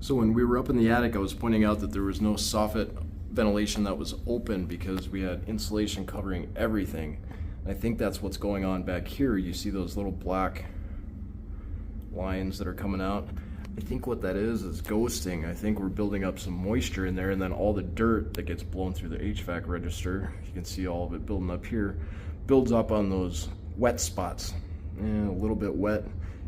So when we were up in the attic, I was pointing out that there was no soffit ventilation that was open because we had insulation covering everything. And I think that's what's going on back here. You see those little black lines that are coming out. I think what that is ghosting. I think we're building up some moisture in there, and then all the dirt that gets blown through the HVAC register, you can see all of it building up here, builds up on those wet spots. And a little bit wet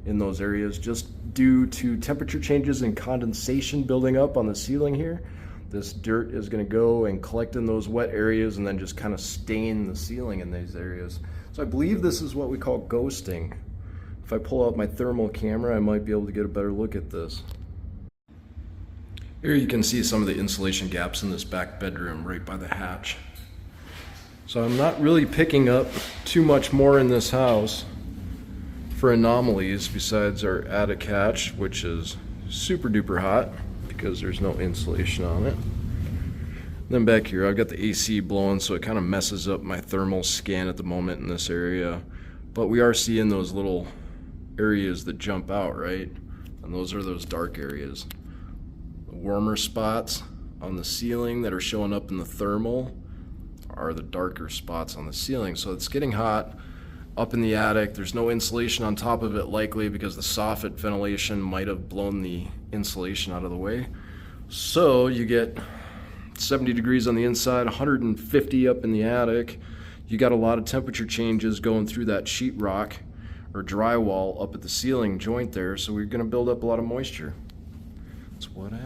in those areas just due to temperature changes and condensation building up on the ceiling here. This dirt is going to go and collect in those wet areas and then just kind of stain the ceiling in these areas. So I believe this is what we call ghosting. If I pull out my thermal camera, I might be able to get a better look at this. Here you can see some of the insulation gaps in this back bedroom right by the hatch. So I'm not really picking up too much more in this house for anomalies besides our attic hatch, which is super duper hot because there's no insulation on it. Then back here I've got the AC blowing, so it kind of messes up my thermal scan at the moment in this area, but we are seeing those little areas that jump out, right? And those are those dark areas. The warmer spots on the ceiling that are showing up in the thermal are the darker spots on the ceiling. So it's getting hot up in the attic. There's no insulation on top of it, likely because the soffit ventilation might have blown the insulation out of the way. So you get 70 degrees on the inside, 150 up in the attic. You got a lot of temperature changes going through that sheetrock or drywall up at the ceiling joint there, so we're going to build up a lot of moisture. That's what happened.